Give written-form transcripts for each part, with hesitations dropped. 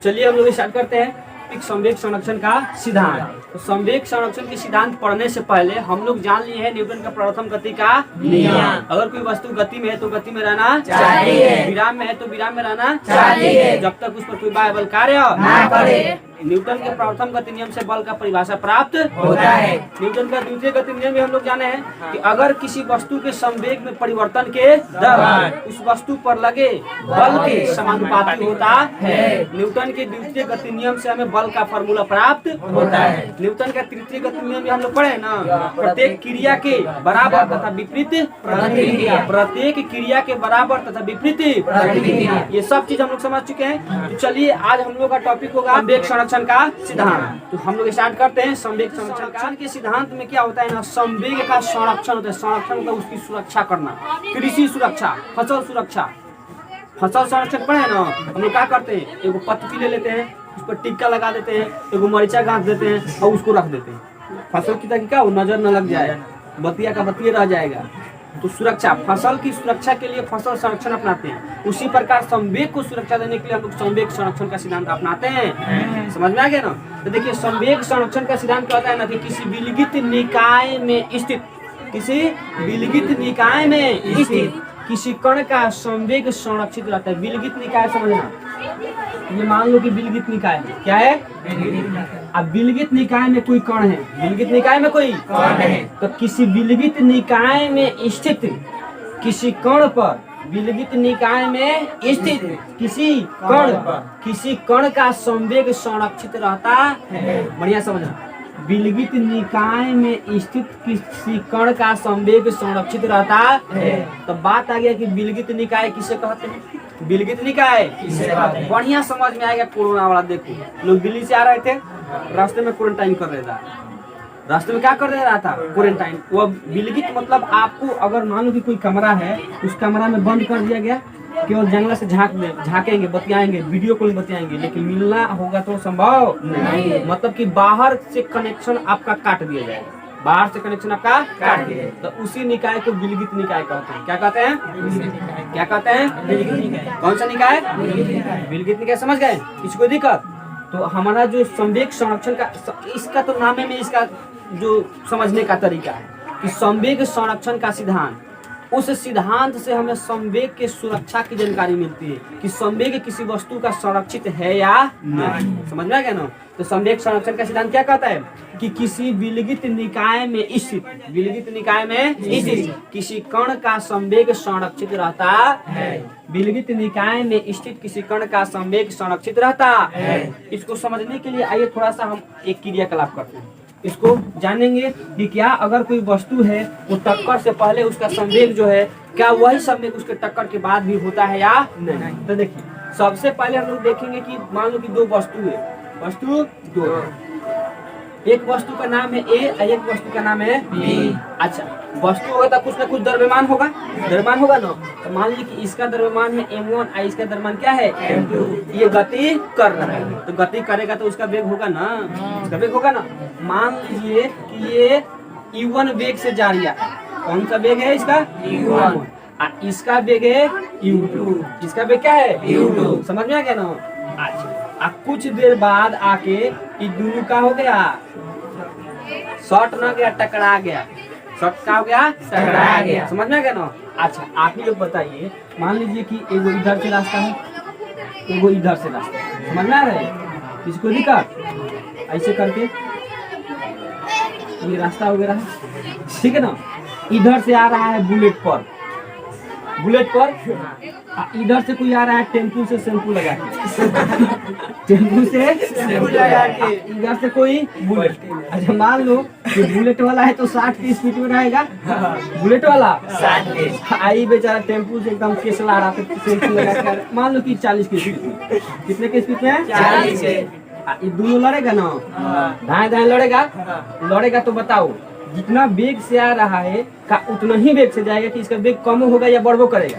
चलिए हम लोग स्टार्ट करते हैं संवेग संरक्षण का सिद्धांत। तो संवेग संरक्षण के सिद्धांत पढ़ने से पहले हम लोग जान लिए हैं न्यूटन का प्रथम गति का नियम। अगर कोई वस्तु गति में है तो गति में रहना चाहिए, विराम में है तो विराम में रहना चाहिए, जब तक उस पर कोई बाह्य बल कार्य न करे। न्यूटन के प्रथम गति नियम से बल का परिभाषा प्राप्त होता है। न्यूटन का द्वितीय गति नियम भी हम लोग जाने हैं कि अगर किसी वस्तु के संवेग में परिवर्तन के दर उस वस्तु पर लगे बल के समानुपाती होता है। न्यूटन के द्वितीय गति नियम से हमें बल का फार्मूला प्राप्त होता है। न्यूटन का तृतीय गति नियम भी हम लोग पढ़े ना, प्रत्येक क्रिया के बराबर तथा विपरीत प्रतिक्रिया, प्रत्येक क्रिया के बराबर तथा विपरीत प्रतिक्रिया, ये सब चीज हम लोग समझ चुके हैं। तो चलिए आज हम लोग का टॉपिक होगा संवेग संरक्षण का सिद्धांत। तो हम लोग स्टार्ट करते हैं। संवेग संरक्षण के सिद्धांत में क्या होता है ना, संवेग का संरक्षण होता है। संरक्षण होता है उसकी सुरक्षा करना, कृषि सुरक्षा, फसल सुरक्षा, फसल संरक्षण पढ़े ना। हम लोग क्या करते हैं, एगो पत्ती ले लेते हैं, उस पर टिक्का लगा देते हैं, एगो मरीचा गांठ देते हैं और उसको रख देते हैं फसल की ताकि क्या नजर न लग जाए, बतिया का बतिया रह जाएगा। तो सुरक्षा, फसल की सुरक्षा के लिए फसल संरक्षण अपनाते हैं। उसी प्रकार संवेग को सुरक्षा देने के लिए हम लोग संवेग संरक्षण का सिद्धांत अपनाते हैं। समझ में आ गया ना। तो देखिए संवेग संरक्षण का सिद्धांत क्या होता है ना कि किसी विलगित निकाय में स्थित, किसी विलगित निकाय में स्थित किसी कण का संवेग संरक्षित रहता है। विलगित निकाय समझना, ये मान लो कि विलगित निकाय क्या है। अब विलगित निकाय में कोई कण है, विलगित निकाय में कोई कण है, तो किसी विलगित निकाय में स्थित किसी कण पर, विलगित निकाय में स्थित किसी कण का संवेग संरक्षित रहता है। बढ़िया समझना, विलगित निकाय में स्थित किसी कण का संवेग संरक्षित रहता है। तो बात आ गया कि विलगित निकाय किसे कहते हैं, विलगित निकाय किसे कहते हैं। बढ़िया समझ में आएगा। कोरोना वाला देखो, लोग दिल्ली से आ रहे थे, रास्ते में क्वारंटाइन कर रहा था। रास्ते में क्या कर रहा था, क्वारंटाइन। वो विलगित मतलब आपको अगर मान लो कि कोई कमरा है, उस कमरा में बंद कर दिया गया, केवल जंगला से झांकेंगे, बतियाएंगे, वीडियो कॉल बतियाएंगे, लेकिन मिलना होगा तो संभव नहीं। मतलब कि बाहर से कनेक्शन आपका काट दिया जाएगा, बाहर से कनेक्शन आपका काट दिया जाएगा। तो उसी निकाय को विलगित निकाय कहते हैं। क्या कहते हैं, क्या कहते हैं, विलगित निकाय। कौन सा निकाय, विलगित निकाय। समझ गए, इसको दिक्कत। तो हमारा जो संवेग संरक्षण का, इसका तो नाम में इसका जो समझने का तरीका है कि संवेग संरक्षण का सिद्धांत, उस सिद्धांत से हमें संवेग के सुरक्षा की जानकारी मिलती है कि संवेग किसी वस्तु का संरक्षित है या नहीं। समझ में आ गया ना। तो संवेग संरक्षण का सिद्धांत क्या कहता है कि किसी विलगित निकाय में स्थित, विलगित निकाय में स्थित किसी कण का संवेग संरक्षित रहता है। विलगित निकाय में स्थित किसी कण का संवेग संरक्षित रहता है। इसको समझने के लिए आइए थोड़ा सा हम एक क्रियाकलाप करते हैं। इसको जानेंगे कि क्या अगर कोई वस्तु है वो टक्कर से पहले उसका संवेग जो है, क्या वही संवेग उसके टक्कर के बाद भी होता है या नहीं। तो देखिए सबसे पहले हम लोग देखेंगे कि मान लो कि दो वस्तु है, वस्तु दो, एक वस्तु का नाम है ए और एक वस्तु का नाम है बी। अच्छा, वस्तु होगा तो कुछ ना कुछ द्रव्यमान होगा, द्रव्यमान होगा ना। तो मान लीजिए कि इसका द्रव्यमान है m1 और इसका द्रव्यमान क्या है m2। ये गति कर रहा है, तो गति करेगा तो उसका वेग होगा ना, इसका वेग होगा ना। मान लीजिए कि ये u1 वेग से जा रहा है। कौन सा वेग है इसका, u1, और इसका वेग है u2। इसका वेग क्या है, u2। समझ में आ गया ना। अच्छा, कुछ देर बाद आके ये दोनों का हो गया, शॉर्ट ना गया, टकरा गया। शॉर्ट का हो गया, टकरा गया। समझ में आ गया ना। अच्छा, आप ही लोग बताइए, मान लीजिए कि एगो इधर से रास्ता है, एगो इधर से रास्ता है। समझ में आ रहा है, इसको दिक्कत ऐसे करके ये रास्ता वगैरह है, ठीक है ना। इधर से आ रहा है बुलेट पर, बुलेट पर, इधर से कोई आ रहा है टेम्पू से शैम्पू लगा के, टेम्पू से शैम्पू लगा के, इधर से कोई बुलेट। अच्छा, मान लो कि बुलेट वाला है तो 60 की स्पीड में रहेगा, बुलेट वाला 60 के। आई बेचारा टेम्पू से एकदम केस ला रहा था, शैम्पू लगा कर, मान लो कि 40 की स्पीड में। कितने की स्पीड में, 40 से। ये दोनों लड़ेगा ना, दाएं दाएं लड़ेगा, लड़ेगा तो बताओ जितना वेग से आ रहा है का उतना ही वेग से जाएगा कि इसका वेग कम होगा या बढ़ो करेगा,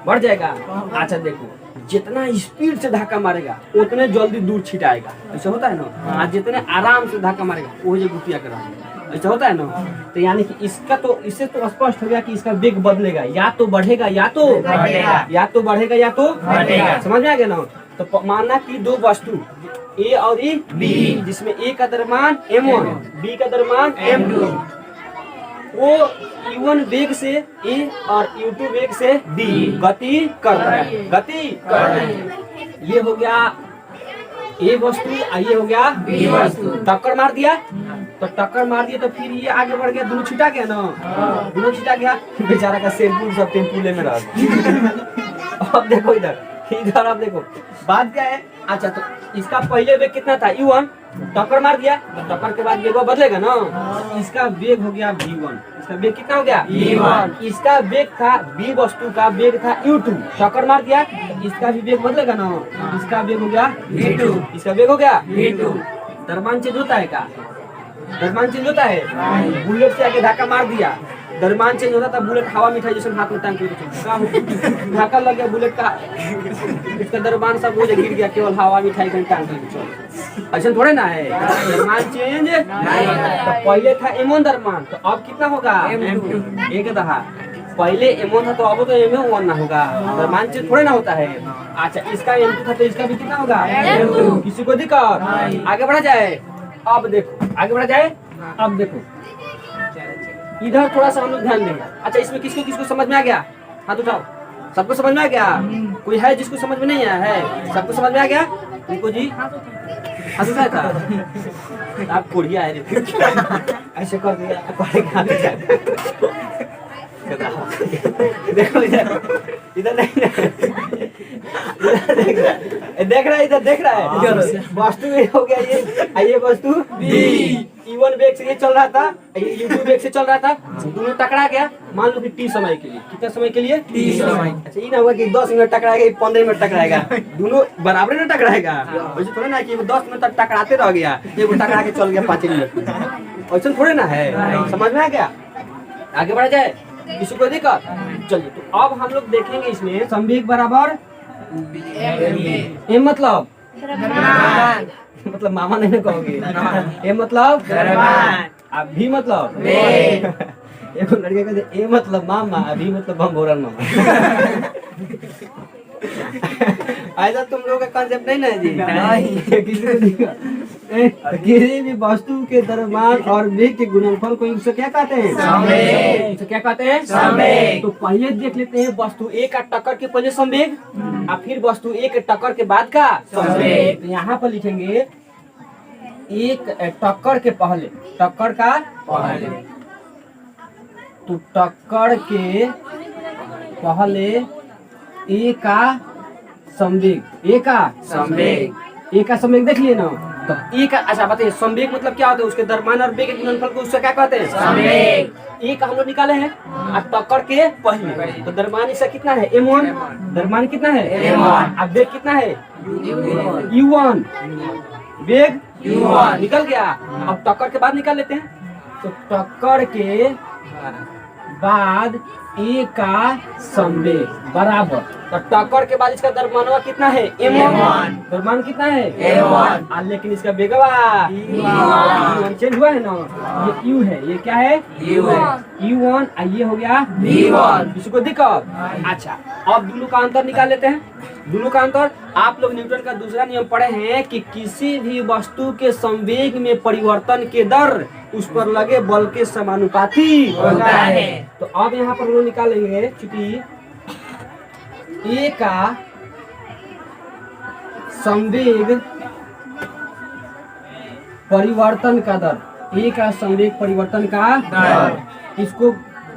बढ़ जाएगा। अच्छा देखो, जितना स्पीड से धक्का मारेगा उतने जल्दी दूर छिटाएगा, ऐसा होता है ना। और जितने आराम से धक्का मारेगा वो जो गुटिया कर रहा है, ऐसा होता है ना। तो यानी कि इसका तो, इससे तो स्पष्ट हो गया कि इसका वेग बदलेगा, या तो बढ़ेगा या तो घटेगा, या तो बढ़ेगा या तो घटेगा। समझ में आ गया ना। तो माना कि दो वस्तु ए और बी, जिसमें ए का द्रव्यमान m1, बी का द्रव्यमान m2, वो u1 वेग से ए और u2 वेग से बी गति कर रहा है। ये हो गया ए वस्तु, ये हो गया बी वस्तु। टक्कर मार दिया, तो टक्कर मार दिया तो फिर ये आगे बढ़ गया, दोनों छिटा गया ना, दोनों छिटा गया, बेचारा का शेरपुर सब टेम्पुले में रह गया। अब देखो इधर आप देखो बात क्या है। अच्छा, तो इसका पहले वेग कितना था u1, टक्कर मार दिया तो टक्कर के बाद वेग बदलेगा ना, इसका वेग हो गया v1, इसका वेग कितना हो गया v1, इसका वेग था बी वस्तु का वेग था u2, टक्कर मार दिया तो इसका भी वेग बदलेगा ना, इसका वेग हो गया v2, इसका वेग हो गया v2। द्रव्यमान चेंज होता है क्या? द्रव्यमान चेंज होता है। बुलेट से आगे धक्का मार दिया, द्रव्यमान चेंज होता था, बुलेट हवा मिठाई जैसे हाथ में टांग के धक्का लग गया बुलेट का, इसका द्रव्यमान सब हो गिर गया, केवल हवा मिठाई का टांग के चल, ऐसा थोड़े ना है। द्रव्यमान चेंज तो पहले था m1 द्रव्यमान, तो अब कितना होगा m2, एक दहा। पहले m1 था तो अब तो m1 ना होगा, द्रव्यमान चेंज थोड़े ना होता है। अच्छा, इसका m2 था तो इसका भी कितना होगा m2। किसी को दिक्कत? आगे बढ़ा जाए। अब देखो आगे बढ़ा जाए। अब देखो इधर थोड़ा सा हम लोग ध्यान देंगे। अच्छा, इसमें किसको किसको समझ में आ गया? हाथ उठाओ। सबको समझ में आ गया? कोई है जिसको समझ में नहीं आया है? सबको समझ में आ गया? उनको जी हाथ उठाया था, आप कोढ़िया है ऐसे कर दिया। देखो इधर नहीं, देख रहा है, इधर देख रहा है। वस्तु हो गया ये वस्तु e1 वेग से ये चल रहा था, ये u2 वेग से चल रहा था, दोनों टकरा गया। मान लो कि t समय के लिए, कितना समय के लिए? t समय। अच्छा, ये ना होगा कि 10 मिनट टकराएगा, 15 मिनट टकराएगा, दोनों बराबर ना टकराएगा। वैसे थोड़े ना कि 10 मिनट तक टकराते रह गया, ये टकरा के चल गया 5 मिनट में, ऐसा थोड़े ना है। समझ में आ गया? आगे बढ़ा जाए। किसी को दिक्कत? चलिए, तो अब हम लोग देखेंगे इसमें संवेग बराबर m मतलब मामा नहीं कहोगे, m मतलब अब भी मतलब एक लड़के कहते a मतलब मामा, अभी मतलब बम्बोरन मामा। ऐसा तुम लोगों का कॉन्सेप्ट नहीं ना है जी? नहीं। किसी भी वस्तु के द्रव्यमान और वेग के गुणनफल को इनसे क्या कहते हैं? संवेग। इसे क्या कहते हैं? संवेग। तो पहले देख लेते हैं वस्तु ए का टक्कर के पहले संवेग, और फिर वस्तु ए के टक्कर के बाद का संवेग। तो यहाँ पर लिखेंगे एक टक्कर के पहले, टक्कर का पहले, तो टक्कर के पहले ए का संवेग, ए का संवेग देख लिए ना। तो ए का, अच्छा बताइए संवेग मतलब क्या होता है? उसके द्रव्यमान और वेग के गुणनफल को उससे क्या कहते हैं? संवेग। ए का हम लोग निकाले हैं, और टक्कर के पहले तो द्रव्यमान इसका कितना है? m1। द्रव्यमान कितना है? m1। अब वेग कितना है? u1। वेग u1 निकल गया। अब टक्कर के बाद निकाल लेते हैं। तो टक्कर के बाद ए का संवेग बराबर, तो टक्कर के बाद इसका द्रव्यमान कितना है? m1। द्रव्यमान कितना है? m1। लेकिन इसका वेगवा चेंज हुआ है ना, ये u है, ये क्या है? u1, ये हो गया v1। किसी को दिक्कत? अच्छा, अब दोनों का अंतर निकाल लेते हैं। दोनों का अंतर, आप लोग न्यूटन का दूसरा नियम पढ़े हैं कि किसी भी वस्तु के संवेग में परिवर्तन के दर उस पर लगे बल के समानुपाती होता है। तो अब यहाँ पर हम लोग निकालेंगे, चूंकि ए का संवेग परिवर्तन का दर, ए का संवेग परिवर्तन का दर, इसको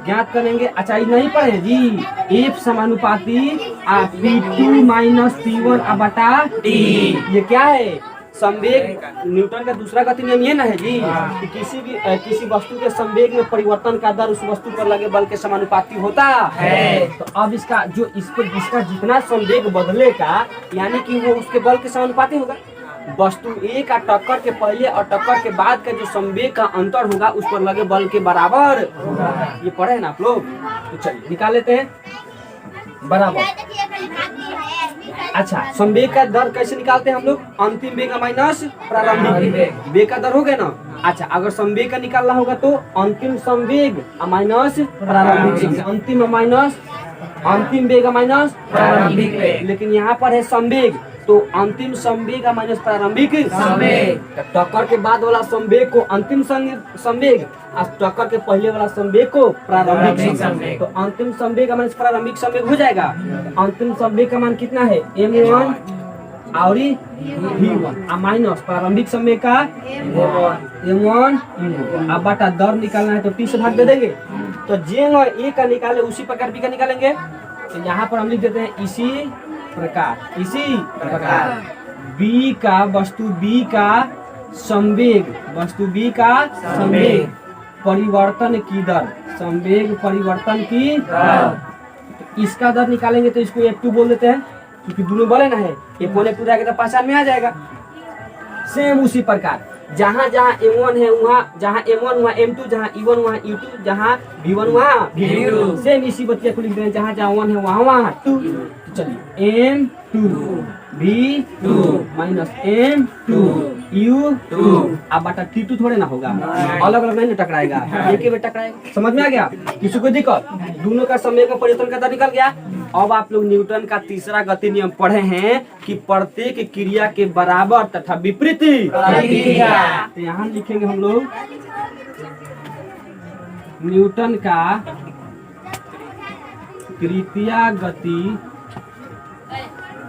ज्ञात करेंगे। अच्छा, ये नहीं पढ़े जी, एफ समानुपाती P2 माइनस P1 बटा T। ये क्या है? संवेग। न्यूटन का दूसरा गति नियम ये ना है जी कि किसी वस्तु के संवेग में परिवर्तन का दर उस वस्तु पर लगे बल के समानुपाती होता है। तो अब इसका इसका जितना संवेग बदलेगा, यानी कि वो उसके बल के समानुपाती होगा। वस्तु ए का टक्कर के पहले और टक्कर के बाद का जो संवेग का अंतर होगा उस पर लगे बल के बराबर होगा। ये पढ़े ना आप लोग? तो चलिए निकाल लेते हैं बराबर। अच्छा, संवेग का दर कैसे निकालते हैं हम लोग? अंतिम वेग माइनस प्रारंभिक वेग का दर हो गया ना। अच्छा, अगर संवेग का निकालना होगा तो अंतिम संवेग माइनस प्रारंभिक, अंतिम माइनस अंतिम वेग माइनस प्रारंभिक वेग। लेकिन यहाँ पर है संवेग, तो अंतिम संवेग का माइनस प्रारंभिक संवेग। टक्कर के बाद वाला संवेग को अंतिम संवेग और टक्कर के पहले वाला संवेग को प्रारंभिक संवेग। तो अंतिम संवेग का माइनस प्रारंभिक संवेग हो जाएगा। अंतिम संवेग का मान कितना है m1 और v1 माइनस प्रारंभिक संवेग का m1 अब बटा दर निकालना है तो t से भाग दे देंगे। तो जे ए का निकाले उसी प्रकार बी का निकालेंगे। तो यहाँ पर हम लिख देते हैं इसी प्रकार बी का वस्तु बी का संवेग परिवर्तन की दर संवेग परिवर्तन की दर। इसका दर निकालेंगे तो इसको F2 बोल देते हैं क्योंकि दोनों बोले ना है F1 F2 जाएगा तो पहचान में आ जाएगा। सेम उसी प्रकार जहाँ जहाँ M1 है वहाँ जहाँ M1 वहाँ M2 जहाँ E1 वहाँ E2 जहाँ V1 वहाँ V2 सेम इसी बतिया को लिख दें जहाँ जहाँ 1 है वहाँ 2। चलिए M2 V2 minus M2 U2 अब बटा T2 थोड़े ना होगा अलग अलग नहीं टकराएगा एक ही में टकराएगा। समझ में आ गया किसी को दिक्कत? दोनों का समय का परिवर्तन का दर निकल गया। अब आप लोग न्यूटन का तीसरा गति नियम पढ़े हैं कि प्रत्येक क्रिया के बराबर तथा विपरीत। तो यहाँ लिखेंगे हम लोग न्यूटन का तृतीय गति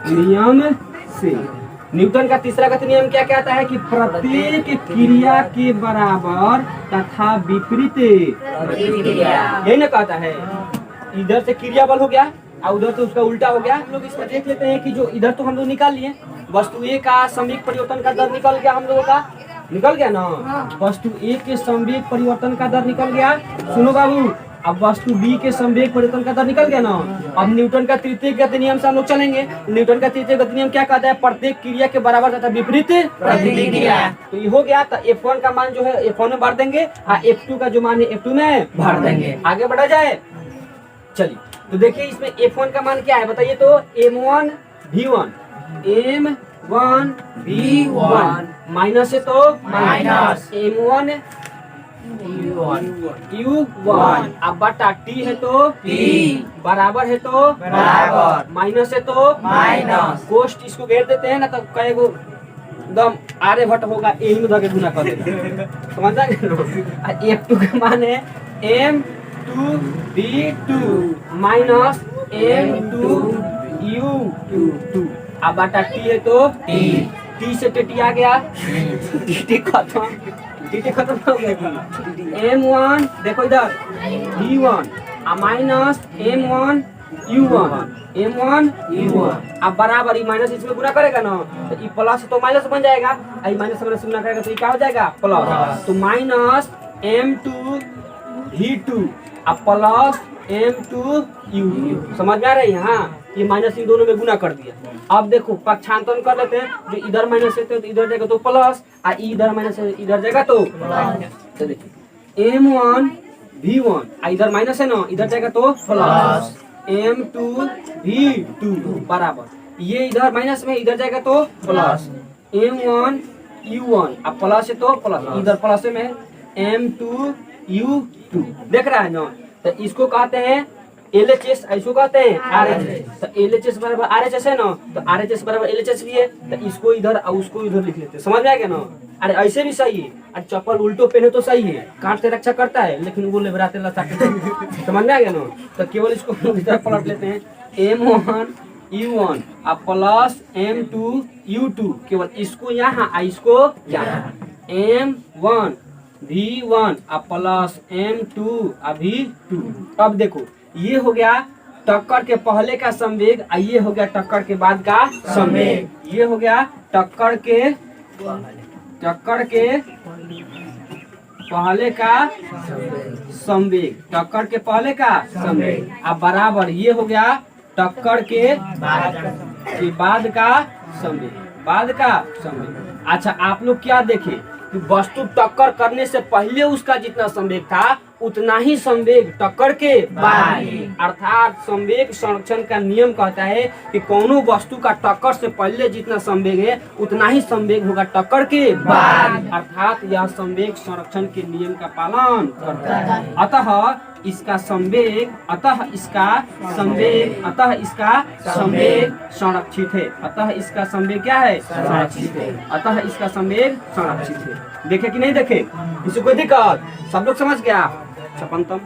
नियम से। न्यूटन का तीसरा गति नियम क्या कहता है कि प्रत्येक क्रिया के बराबर तथा विपरीत यही ना कहता है। इधर से क्रिया बल हो गया और उधर से उसका उल्टा हो गया। हम लोग इसमें देख लेते हैं कि जो इधर तो हम लोग निकाल लिए वस्तु ए का संवेग परिवर्तन का दर निकल गया। हम लोगों का निकल गया ना वस्तु ए के संवेग परिवर्तन का दर निकल गया। सुनो बाबू अब वस्तु बी के संवेग परिवर्तन का दर निकल गया ना। अब न्यूटन का तृतीय गति नियम से हम लोग चलेंगे। न्यूटन का तृतीय गति नियम क्या कहता है? प्रत्येक क्रिया के बराबर तथा विपरीत प्रतिक्रिया। तो ये हो गया। तो F1 का मान जो है F1 में भर देंगे और F2 का जो मान है F2 में भर देंगे। आगे बढ़ा जाए। चलिए तो देखिए इसमें F1 का मान क्या है बताइए तो M1 V1 माइनस है तो माइनस M1 U1 अब बटा T है तो T बराबर है तो बराबर माइनस है तो माइनस कोष्ट इसको घेर देते हैं ना तो कई गो एकदम आर्यभट्ट होगा यही में धके गुना कर देगा। समझ आ गया। F2 का मान है M2 V2 minus M2 U2 अब बटा T है तो T से T आ गया T खत्म हो गया। M1 देखो इधर V1 माइनस M1 U1 अब बराबर ई माइनस इसमें गुना करेगा ना तो ई प्लस तो माइनस बन जाएगा। आई माइनस माइनस गुना करेगा तो ये क्या हो जाएगा प्लस। तो माइनस M2 V2 अब प्लस M2 U2 समझ में आ रही है। हाँ ये माइनस इन दोनों में गुना कर दिया। अब देखो पक्षांतरण कर लेते हैं। जो इधर माइनस है तो इधर जाएगा तो प्लस और इधर माइनस है इधर जाएगा तो देखिए M1 V1 इधर माइनस है ना इधर जाएगा तो प्लस M2 V2 बराबर ये इधर माइनस में इधर जाएगा तो प्लस M1 U1 अब प्लस है तो प्लस इधर प्लस में M2 U2 देख रहा है ना। तो इसको कहते हैं LHS ऐसो कहते हैं RHS। तो LHS बराबर RHS है ना तो RHS बराबर LHS भी है। तो इसको इधर और उसको इधर लिख लेते हैं। समझ में आ गया ना। अरे ऐसे भी सही है। अरे चप्पल उल्टो पहने तो सही है काट से रक्षा करता है लेकिन वो लेबराते समझ में आ गया ना। तो केवल इसको इधर पलट लेते हैं M1 U1 अब प्लस M2 U2 केवल इसको यहाँ इसको यहाँ M1 V1 अब प्लस M2 अभी 2। अब देखो ये हो गया टक्कर के पहले का संवेग और ये हो गया टक्कर के बाद का संवेग। ये हो गया टक्कर के पहले का संवेग टक्कर के पहले का संवेग अब बराबर ये हो गया टक्कर के बाद का संवेग। अच्छा आप लोग क्या देखे कि वस्तु टक्कर करने से पहले उसका जितना संवेग था उतना ही संवेग टक्कर के बाद। अर्थात संवेग संरक्षण का नियम कहता है कि कोनो वस्तु का टक्कर से पहले जितना संवेग है उतना ही संवेग होगा टक्कर के बाद। अर्थात यह संवेग संरक्षण के नियम का पालन करता है। अतः इसका संवेग अतः इसका संवेग संरक्षित है। अतः इसका संवेग क्या है? संरक्षित है। अतः इसका संवेग संरक्षित है। देखे कि नहीं देखे? इससे कोई दिक्कत? सब लोग समझ गया? छपंतम